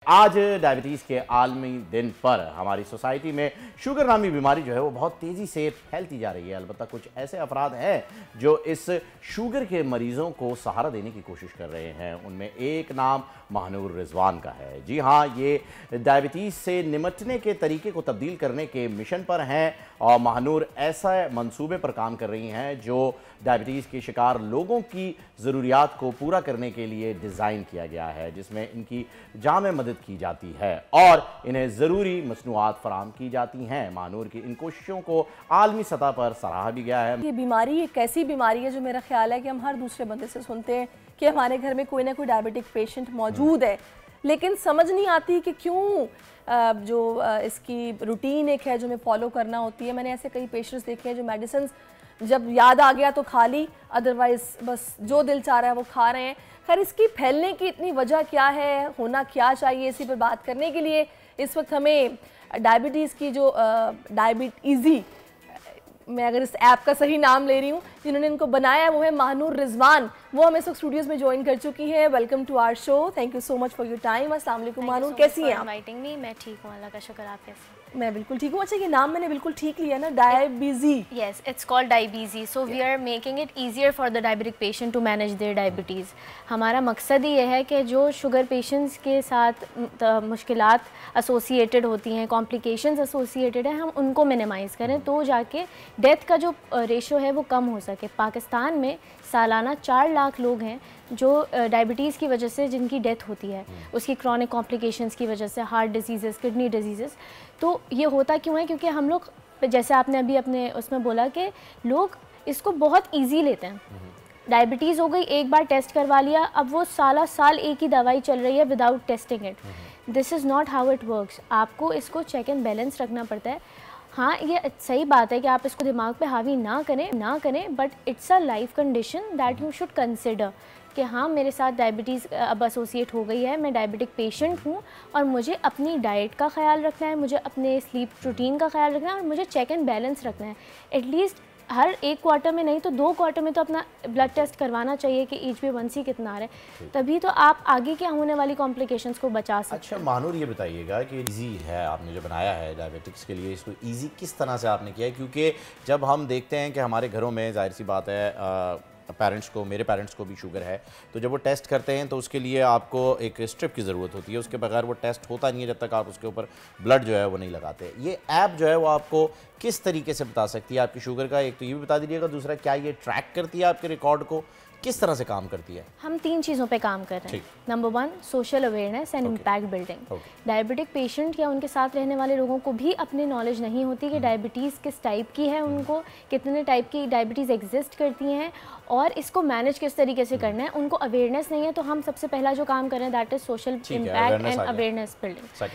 आज डायबिटीज़ के आलमी दिन पर हमारी सोसाइटी में शुगर नामी बीमारी जो है वो बहुत तेज़ी से फैलती जा रही है। अलबत्ता कुछ ऐसे अफराद हैं जो इस शुगर के मरीज़ों को सहारा देने की कोशिश कर रहे हैं। उनमें एक नाम महानूर रिजवान का है। जी हाँ, ये डायबिटीज़ से निपटने के तरीके को तब्दील करने के मिशन पर हैं और महानूर ऐसा मंसूबे पर काम कर रही हैं जो डायबिटीज़ के शिकार लोगों की ज़रूरियात को पूरा करने के लिए डिज़ाइन किया गया है, जिसमें इनकी जामे मदद की जाती है और इन्हें ज़रूरी मसनूआत फराहम की जाती हैं। महानूर की इन कोशिशों को आलमी सतह पर सराहा भी गया है। ये बीमारी एक ऐसी बीमारी है जो मेरा ख्याल है कि हम हर दूसरे बंदे से सुनते हैं कि हमारे घर में कोई ना कोई डायबिटिक पेशेंट मौजूद है, लेकिन समझ नहीं आती कि क्यों जो इसकी रूटीन एक है जो हमें फॉलो करना होती है। मैंने ऐसे कई पेशेंट्स देखे हैं जो मेडिसिन जब याद आ गया तो खा ली, अदरवाइज बस जो दिल चाह रहा है वो खा रहे हैं। खैर, इसकी फैलने की इतनी वजह क्या है, होना क्या चाहिए, इसी पर बात करने के लिए इस वक्त हमें डायबिटीज़ की जो डायबिटीज़ी, मैं अगर इस ऐप का सही नाम ले रही हूँ, जिन्होंने इनको बनाया है वो है महानूर रिजवान। वो हमें इस वक्त स्टूडियोज़ में ज्वाइन कर चुकी है। Welcome to our show. Thank you so much for your time. अस्सलाम वालेकुम महानूर, कैसी हैं आप? मैं ठीक हूँ, अल्लाह का शुक्र। आप कैसे? मैं बिल्कुल ठीक हूँ। अच्छा, ये नाम मैंने बिल्कुल ठीक लिया ना, डायबिजी? Yes, it's called diabetes. So we are making it easier for the diabetic patient to manage their diabetes. हमारा मकसद ये है कि जो शुगर पेशेंट्स के साथ मुश्किलात एसोसिएटेड होती हैं, कॉम्प्लिकेशंस एसोसिएटेड हैं, हम उनको मिनिमाइज़ करें तो जाके डेथ का जो रेशो है वो कम हो सके। पाकिस्तान में सालाना 4 लाख लोग हैं जो डायबिटीज़ की वजह से जिनकी डेथ होती है, उसकी क्रॉनिक कॉम्प्लिकेशंस की वजह से, हार्ट डिजीज़, किडनी डिजीज़। तो ये होता क्यों है? क्योंकि हम लोग, जैसे आपने अभी अपने उसमें बोला कि लोग इसको बहुत इजी लेते हैं। डायबिटीज़ हो गई, एक बार टेस्ट करवा लिया, अब वो साल एक ही दवाई चल रही है without testing it. This is not how it works. आपको इसको चेक एंड बैलेंस रखना पड़ता है। हाँ, ये सही बात है कि आप इसको दिमाग पे हावी ना करें, but it's a life condition that you should consider कि हाँ, मेरे साथ डायबिटीज़ अब एसोसिएट हो गई है, मैं डायबिटिक पेशेंट हूँ और मुझे अपनी डाइट का ख्याल रखना है, मुझे अपने स्लीप रूटीन का ख्याल रखना है और मुझे चेक एंड बैलेंस रखना है। एटलीस्ट हर 1 क्वार्टर में नहीं तो 2 क्वार्टर में तो अपना ब्लड टेस्ट करवाना चाहिए कि HbA1c कितना आ रहा है, तभी तो आप आगे क्या होने वाली कॉम्प्लिकेशंस को बचा सकते हैं। अच्छा महानूर, ये बताइएगा कि इजी है आपने जो बनाया है डायबिटिक्स के लिए, इसको इजी किस तरह से आपने किया है? क्योंकि जब हम देखते हैं कि हमारे घरों में जाहिर सी बात है पेरेंट्स को, मेरे पेरेंट्स को भी शुगर है, तो जब वो टेस्ट करते हैं तो उसके लिए आपको एक स्ट्रिप की ज़रूरत होती है, उसके बगैर वो टेस्ट होता नहीं है जब तक आप उसके ऊपर ब्लड जो है वो नहीं लगाते। ये ऐप जो है वो आपको किस तरीके से बता सकती है आपकी शुगर का? एक तो ये भी बता दीजिएगा, दूसरा क्या ये ट्रैक करती है आपके रिकॉर्ड को, किस तरह से काम करती है? हम 3 चीज़ों पे काम कर रहे हैं। Number 1, social awareness and impact building. Diabetic patient या उनके साथ रहने वाले लोगों को भी अपनी नॉलेज नहीं होती कि डायबिटीज़ किस टाइप की है, उनको कितने टाइप की डायबिटीज़ एग्जिस्ट करती हैं और इसको मैनेज किस तरीके से करना है, उनको अवेयरनेस नहीं है। तो हम सबसे पहला जो काम कर रहे हैं that is social impact and awareness building.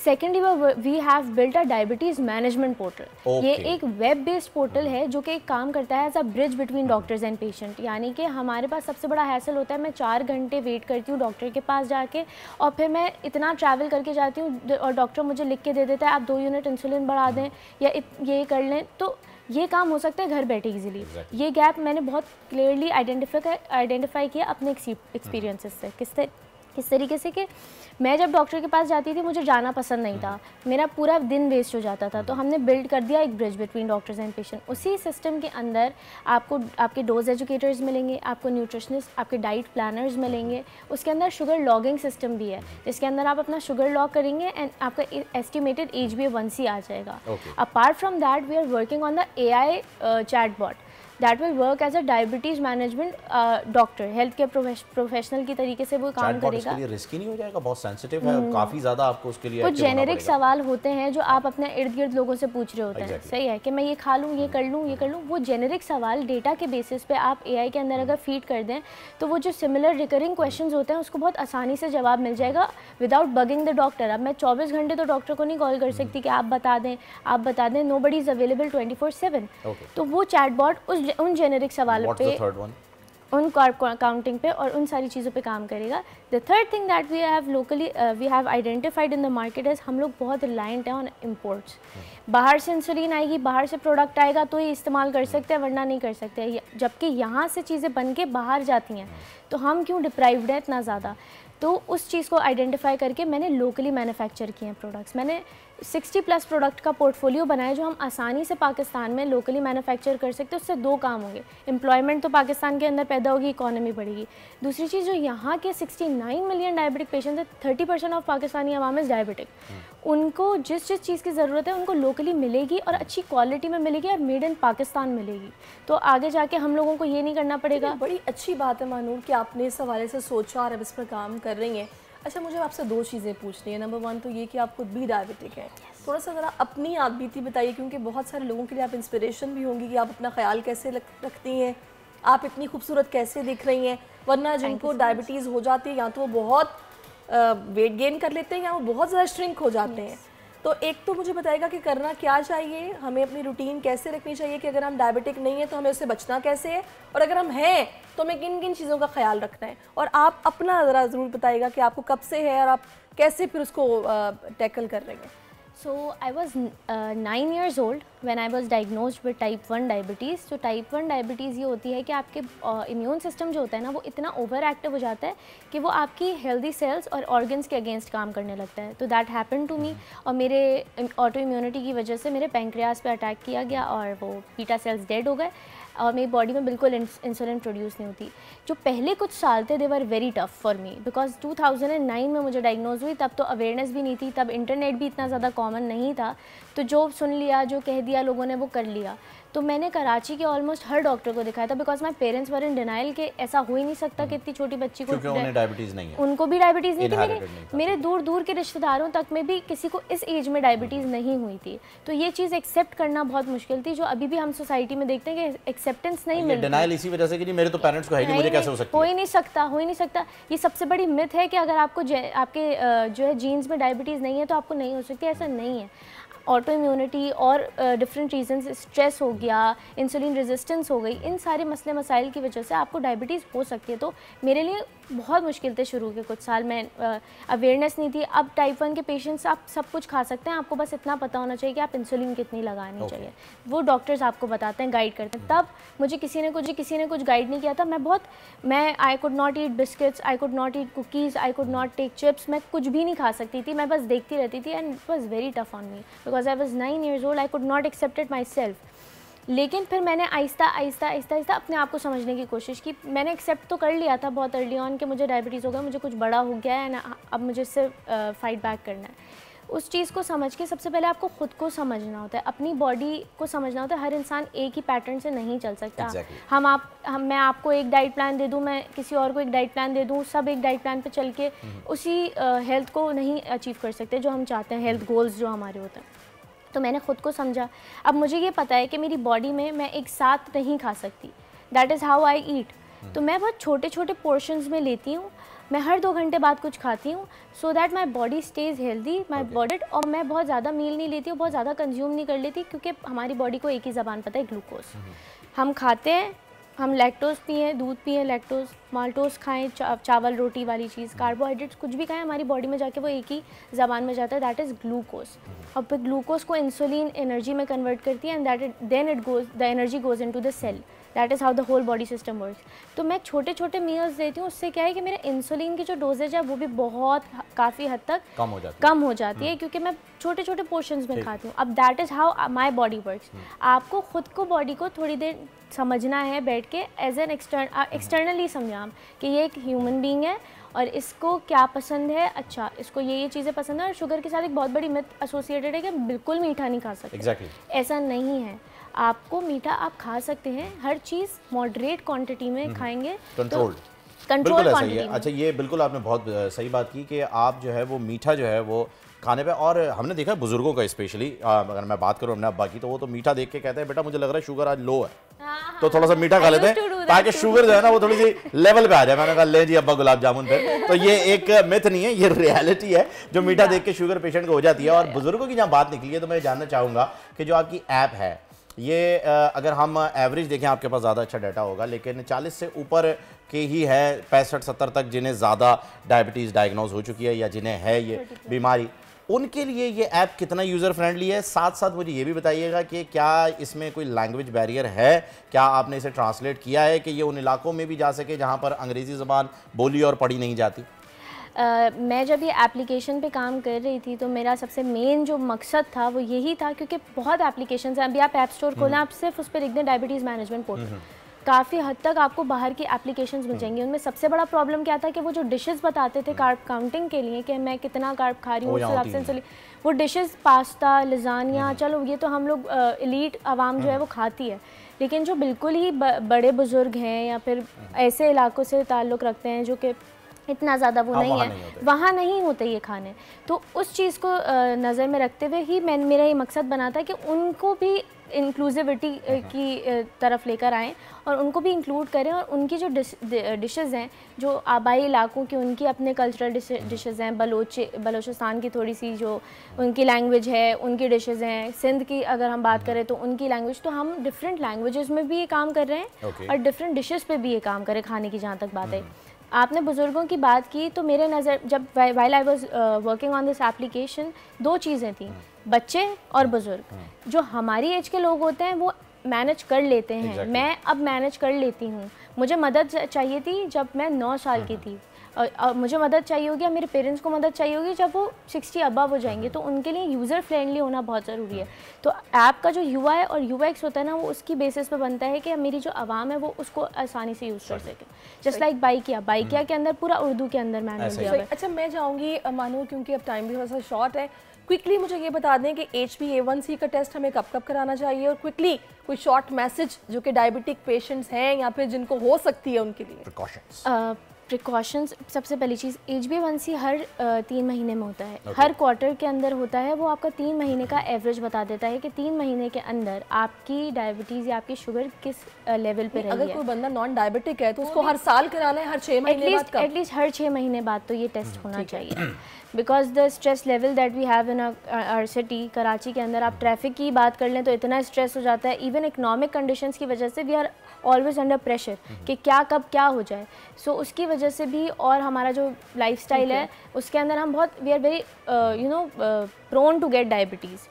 Secondly, we have built a diabetes management portal. ये एक वेब बेस्ड पोर्टल है जो कि एक काम करता है as a bridge between doctors and patient. यानी कि हमारे पास सबसे बड़ा हैसल होता है, मैं 4 घंटे वेट करती हूँ डॉक्टर के पास जाके और फिर मैं इतना ट्रैवल करके जाती हूँ और डॉक्टर मुझे लिख के दे देता है आप 2 यूनिट इंसुलिन बढ़ा दें या ये कर लें, तो ये काम हो सकता है घर बैठे इजीली। ये गैप मैंने बहुत क्लियरली आइडेंटिफाई किया अपने एक्सपीरियंसेस से। किस तरीके से कि मैं जब डॉक्टर के पास जाती थी मुझे जाना पसंद नहीं था, मेरा पूरा दिन वेस्ट हो जाता था। तो हमने बिल्ड कर दिया एक bridge between doctors and patient. उसी सिस्टम के अंदर आपको आपके डोज एजुकेटर्स मिलेंगे, आपको न्यूट्रिशनिस्ट, आपके डाइट प्लानर्स मिलेंगे। उसके अंदर शुगर लॉगिंग सिस्टम भी है जिसके अंदर आप अपना शुगर लॉग करेंगे एंड आपका एस्टिमेटेड HbA1c आ जाएगा। Apart from that we are working on the AI chatbot that will work as a diabetes management doctor, health care professional की तरीके से वो काम करेगा। इसके लिए रिस्की नहीं हो जाएगा? बहुत सेंसिटिव है, काफ़ी ज़्यादा आपको उसके लिए कुछ जेनेरिक सवाल होते हैं जो आप अपने इर्द गिर्द लोगों से पूछ रहे होते हैं। सही है कि मैं ये खा लूँ, ये कर लूँ। वो जेनेरिक सवाल डेटा के बेसिस पे आप AI के अंदर अगर फीड कर दें तो वो जो सिमिलर रिकरिंग क्वेश्चंस होते हैं उसको बहुत आसानी से जवाब मिल जाएगा विदाउट बगिंग द डॉक्टर। अब मैं 24 घंटे तो डॉक्टर को नहीं कॉल कर सकती कि आप बता दें। Nobody is available 24/7। तो वो चैटबॉट उन जेनेरिक सवाल पे, उन काउंटिंग पे और उन सारी चीज़ों पे काम करेगा। The third thing that we have identified in the market is हम लोग बहुत रिलायंट हैं ऑन इम्पोर्ट्स। बाहर से इंसुलिन आएगी, बाहर से प्रोडक्ट आएगा तो ही इस्तेमाल कर सकते हैं, वरना नहीं कर सकते। जबकि यहाँ से चीज़ें बन के बाहर जाती हैं तो हम क्यों डिप्राइव्ड हैं इतना ज़्यादा? तो उस चीज़ को आइडेंटिफाई करके मैंने लोकली मैन्युफैक्चर किए हैं प्रोडक्ट्स। मैंने 60+ प्रोडक्ट का पोर्टफोलियो बनाया जो हम आसानी से पाकिस्तान में लोकली मैन्युफैक्चर कर सकते हैं। उससे 2 काम होंगे, एम्प्लॉयमेंट तो पाकिस्तान के अंदर पैदा होगी, इकॉनमी बढ़ेगी। दूसरी चीज़, जो यहाँ के 69 मिलियन डायबिटिक पेशेंट्स हैं, 30% of Pakistani Awam is diabetic, उनको जिस चीज़ की ज़रूरत है उनको लोकली मिलेगी और अच्छी क्वालिटी में मिलेगी और मेड इन पाकिस्तान मिलेगी। तो आगे जाके हम लोगों को ये नहीं करना पड़ेगा। बड़ी अच्छी बात है मानूर कि आपने इस हवाले से सोचा और अब इस पर काम कर रही हैं। अच्छा, मुझे आपसे 2 चीज़ें पूछनी है। नंबर 1 तो ये कि आप खुद भी डायबिटिक हैं, थोड़ा सा ज़रा अपनी आपबीती बताइए, क्योंकि बहुत सारे लोगों के लिए आप इंस्पिरेशन भी होंगी कि आप अपना ख्याल कैसे रखती हैं, आप इतनी खूबसूरत कैसे दिख रही हैं। वरना जिनको डायबिटीज़ हो जाती है या तो वो बहुत वेट गेन कर लेते हैं या वो बहुत ज़्यादा श्रिंक हो जाते हैं। तो एक तो मुझे बताएगा कि करना क्या चाहिए, हमें अपनी रूटीन कैसे रखनी चाहिए कि अगर हम डायबिटिक नहीं है तो हमें उससे बचना कैसे है, और अगर हम हैं तो हमें किन किन चीज़ों का ख्याल रखना है। और आप अपना ज़रा ज़रूर बताइएगा कि आपको कब से है और आप कैसे फिर उसको टैकल कर रहे हैं। So I was 9 years old when I was diagnosed with type 1 diabetes। तो type 1 diabetes ये होती है कि आपके इम्यून सिस्टम जो होता है ना वो इतना ओवर एक्टिव हो जाता है कि वो आपकी हेल्दी सेल्स और ऑर्गन्स के अगेंस्ट काम करने लगता है। तो दैट हैपन टू मी, और मेरे ऑटो इम्यूनिटी की वजह से मेरे पैंक्रियाज पे अटैक किया गया और वो बीटा सेल्स डेड हो गए और मेरी बॉडी में बिल्कुल इंसुलिन प्रोड्यूस नहीं होती। जो पहले कुछ साल थे they were very tough for me, because 2009 में मुझे डायग्नोज हुई, तब तो अवेयरनेस भी नहीं थी, तब इंटरनेट भी इतना ज़्यादा कॉमन नहीं था। तो जो सुन लिया, जो कह दिया लोगों ने, वो कर लिया। तो मैंने कराची के ऑलमोस्ट हर डॉक्टर को दिखाया था, because my parents were in denial के ऐसा हो ही नहीं सकता कि इतनी छोटी बच्ची को, उन्हें डायबिटीज़ नहीं है, उनको भी डायबिटीज़ नहीं थी। मेरे दूर दूर के रिश्तेदारों तक में भी किसी को इस एज में डायबिटीज़ नहीं हुई थी। तो ये चीज़ एक्सेप्ट करना बहुत मुश्किल थी, जो अभी भी हम सोसाइटी में देखते हैं कि एक्सेप्टेंस नहीं मिलती। डिनाइल इसी वजह से कि मेरे तो पेरेंट्स को है नहीं, मुझे कैसे हो सकता है? हो ही नहीं सकता। ये सबसे बड़ी मिथ है कि अगर आपको आपके जो है जीन्स में डायबिटीज़ नहीं है तो आपको नहीं हो सकती। ऐसा नहीं है। ऑटो इम्यूनिटी और डिफरेंट रीजंस, स्ट्रेस हो गया, इंसुलिन रेजिस्टेंस हो गई, इन सारे मसले मसाइल की वजह से आपको डायबिटीज़ हो सकती है। तो मेरे लिए बहुत मुश्किल थे शुरू के कुछ साल में, अवेयरनेस नहीं थी। अब टाइप 1 के पेशेंट्स आप सब कुछ खा सकते हैं, आपको बस इतना पता होना चाहिए कि आप इंसुलिन कितनी लगानी चाहिए। वो डॉक्टर्स आपको बताते हैं, गाइड करते हैं। तब मुझे किसी ने कुछ गाइड नहीं किया था। मैं I could not eat biscuits, I could not eat cookies, I could not take chips, मैं कुछ भी नहीं खा सकती थी। मैं बस देखती रहती थी and it was very tough on me because I was 9 years old, I could not accept it myself। लेकिन फिर मैंने आहिस्ता आहिस्ता अपने आप को समझने की कोशिश की। मैंने एक्सेप्ट तो कर लिया था बहुत अर्ली ऑन कि मुझे डायबिटीज़ हो गया, मुझे कुछ बड़ा हो गया है ना, अब मुझे इससे फाइट बैक करना है। उस चीज़ को समझ के सबसे पहले आपको ख़ुद को समझना होता है, अपनी बॉडी को समझना होता है। हर इंसान एक ही पैटर्न से नहीं चल सकता। मैं आपको एक डाइट प्लान दे दूँ, मैं किसी और को एक डाइट प्लान दे दूँ, सब एक डाइट प्लान पे चल के उसी हेल्थ को नहीं अचीव कर सकते जो हम चाहते हैं, हेल्थ गोल्स जो हमारे होते हैं। तो मैंने ख़ुद को समझा। अब मुझे ये पता है कि मेरी बॉडी में मैं एक साथ नहीं खा सकती, दैट इज़ हाउ आई ईट। तो मैं बहुत छोटे छोटे पोर्शंस में लेती हूँ, मैं हर 2 घंटे बाद कुछ खाती हूँ, so that my body stage healthy, my body. और मैं बहुत ज़्यादा मील नहीं लेती हूँ, बहुत ज़्यादा कंज्यूम नहीं कर लेती, क्योंकि हमारी बॉडी को एक ही ज़बान पता है, ग्लूकोज। हम खाते हैं, हम लैक्टोज पिए, दूध पिए, लैक्टोज, माल्टोज खाएं, चावल रोटी वाली चीज़, कार्बोहाइड्रेट्स कुछ भी खाएं, हमारी बॉडी में जाके वो एक ही ज़बान में जाता है, दैट इज़ ग्लूकोज। और फिर ग्लूकोज को इंसुलिन एनर्जी में कन्वर्ट करती है and the energy goes into the cell, that is how the whole body system works. तो मैं छोटे छोटे मील्स देती हूँ, उससे क्या है कि मेरे इंसुलिन की जो डोजेज है वो भी बहुत काफ़ी हद तक कम हो जाती है क्योंकि मैं छोटे छोटे पोर्शंस में खाती हूँ। अब that is how my body works. आपको खुद को बॉडी को थोड़ी देर समझना है बैठ के, एज एन एक्सटर्नली समझा कि ये एक ह्यूमन बीइंग है और इसको क्या पसंद है, अच्छा इसको ये चीज़ें पसंद है। और शुगर के साथ एक बहुत बड़ी मिथ एसोसिएटेड है कि बिल्कुल मीठा नहीं खा सकते। ऐसा नहीं है, आपको मीठा आप खा सकते हैं, हर चीज़ मॉडरेट क्वांटिटी में खाएंगे, कंट्रोल क्वांटिटी में। अच्छा, ये बिल्कुल आपने बहुत सही बात की कि आप जो है वो मीठा जो है वो खाने पे, और हमने देखा है बुजुर्गों का स्पेशली, अगर मैं बात करूँ अपने अब्बा की, तो वो तो मीठा देख के कहते हैं बेटा मुझे लग रहा है शुगर आज लो है, तो थोड़ा सा मीठा खा लेते हैं ताकि शुगर जो है ना वो थोड़ी सी लेवल पे आ जाए। मैंने कहा ले जी अब्बा गुलाब जामुन पे। तो ये एक मिथ नहीं है, ये रियलिटी है जो मीठा देख के शुगर पेशेंट को हो जाती है। और बुजुर्गों की जहाँ बात निकली है तो मैं जानना चाहूँगा कि जो आपकी ऐप है ये, अगर हम एवरेज देखें, आपके पास ज़्यादा अच्छा डाटा होगा, लेकिन 40 से ऊपर के ही है 65-70 तक जिन्हें ज़्यादा डायबिटीज़ डायग्नोज हो चुकी है या जिन्हें है ये बीमारी, उनके लिए ये ऐप कितना यूज़र फ्रेंडली है। साथ साथ मुझे ये भी बताइएगा कि क्या इसमें कोई लैंग्वेज बैरियर है, क्या आपने इसे ट्रांसलेट किया है कि ये उन इलाकों में भी जा सके जहाँ पर अंग्रेज़ी ज़बान बोली और पढ़ी नहीं जाती? मैं जब ये एप्लीकेशन पे काम कर रही थी तो मेरा सबसे मेन जो मकसद था वो यही था, क्योंकि बहुत एप्लीकेशन हैं, अभी आप ऐप स्टोर खोलें, आप सिर्फ उस पर लिख दें डायबिटीज़ मैनेजमेंट पोर्टल, काफ़ी हद तक आपको बाहर की एप्लीकेशंस मिल जाएंगी। उनमें सबसे बड़ा प्रॉब्लम क्या था कि वो जो डिशेस बताते थे कार्ब काउंटिंग के लिए कि मैं कितना कार्ब खा रही हूँ, उस हिसाब से वो डिशेस पास्ता, लजानिया, चलो ये तो हम लोग एलीट आवाम जो है वो खाती है, लेकिन जो बिल्कुल ही बड़े बुजुर्ग हैं या फिर ऐसे इलाकों से ताल्लुक़ रखते हैं जो कि इतना ज़्यादा वो नहीं है, वहाँ नहीं होते ये खाने, तो उस चीज़ को नज़र में रखते हुए ही मेरा ये मकसद बना था कि उनको भी इंक्लूसिविटी की तरफ लेकर आएँ और उनको भी इंक्लूड करें, और उनकी जो डिशेज़ हैं जो आबाई इलाकों की, उनकी अपने कल्चरल डिशेज़ हैं, बलोचिस्तान की थोड़ी सी जो उनकी लैंग्वेज है, उनकी डिशेज़ हैं, सिंध की अगर हम बात करें तो उनकी लैंग्वेज, तो हम डिफरेंट लैंग्वेजेस में भी ये काम कर रहे हैं और डिफरेंट डिशेज़ पे भी ये काम करें खाने की। जहाँ तक बात है, आपने बुज़ुर्गों की बात की, तो मेरे नज़र जब while I was working on this application, दो चीज़ें थी, बच्चे और बुज़ुर्ग। जो हमारी एज के लोग होते हैं वो मैनेज कर लेते हैं, मैं अब मैनेज कर लेती हूँ। मुझे मदद चाहिए थी जब मैं 9 साल की थी, और मुझे मदद चाहिए होगी, मेरे पेरेंट्स को मदद चाहिए होगी जब वो 60 अबव हो जाएंगे, तो उनके लिए यूज़र फ्रेंडली होना बहुत ज़रूरी है। तो ऐप का जो UI और UX होता है ना, वो उसकी बेसिस पे बनता है कि मेरी जो आवाम है वो उसको आसानी से यूज़ कर सके। जस्ट लाइक बाइकिया के अंदर पूरा उर्दू के अंदर मैनुअल दिया हुआ है। अच्छा, मैं चाहूँगी मानूर, क्योंकि अब टाइम भी थोड़ा सा शॉर्ट है, क्विकली मुझे ये बता दें कि HbA1c का टेस्ट हमें कब कब कराना चाहिए, और क्विकली कोई शॉर्ट मैसेज जो कि डायबिटिक पेशेंट्स हैं या फिर जिनको हो सकती है उनके लिए। प्रिकॉशंस, सबसे पहली चीज़, HbA1c हर 3 महीने में होता है, हर क्वार्टर के अंदर होता है। वो आपका 3 महीने का एवरेज बता देता है कि 3 महीने के अंदर आपकी डायबिटीज़ या आपकी शुगर किस लेवल पे रही है। अगर कोई बंदा नॉन डायबिटिक है तो उसको हर साल कराना है, हर 6 महीने बाद? एटलीस्ट हर 6 महीने बाद तो ये टेस्ट होना चाहिए, because the stress level that we have in our city, Karachi के अंदर आप ट्रैफिक की बात कर लें तो इतना स्ट्रेस हो जाता है, इवन इकोनॉमिक कंडीशंस की वजह से we are always under pressure कि क्या कब क्या हो जाए। सो उसकी वजह से भी, और हमारा जो लाइफस्टाइल है उसके अंदर हम बहुत, we are very prone to get diabetes.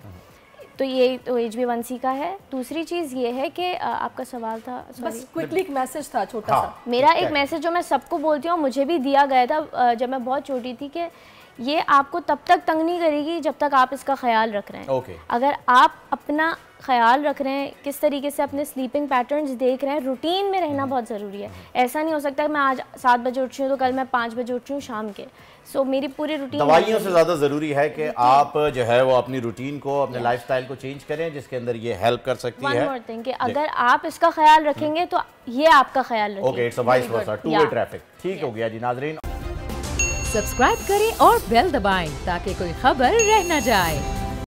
तो ये तो HbA1c का है। दूसरी चीज़ ये है कि आपका सवाल था, बस क्विकली एक मैसेज था छोटा सा। मेरा एक मैसेज जो मैं सबको बोलती हूँ, मुझे भी दिया गया था जब मैं बहुत छोटी थी, कि ये आपको तब तक तंग नहीं करेगी जब तक आप इसका ख्याल रख रहे हैं। अगर आप अपना ख्याल रख रहे हैं, किस तरीके से अपने स्लीपिंग पैटर्न्स देख रहे हैं, रूटीन में रहना बहुत ज़रूरी है। ऐसा नहीं हो सकता कि मैं आज 7 बजे उठ रही हूँ तो कल मैं 5 बजे उठ रही हूँ शाम के। सो मेरी पूरी रूटीन, दवाइयों से ज़्यादा ज़रूरी है कि आप जो है वो अपनी रूटीन को, अपने लाइफस्टाइल को चेंज करें, जिसके अंदर ये हेल्प कर सकती है। वन मोर थिंग कि अगर आप इसका ख्याल रखेंगे तो ये आपका ख्याल रखेगा। Okay, it's a vice versa, two way traffic. ठीक हो गया जी नाजरीन। सब्सक्राइब करें और बेल दबाएं ताकि कोई खबर रह न जाए।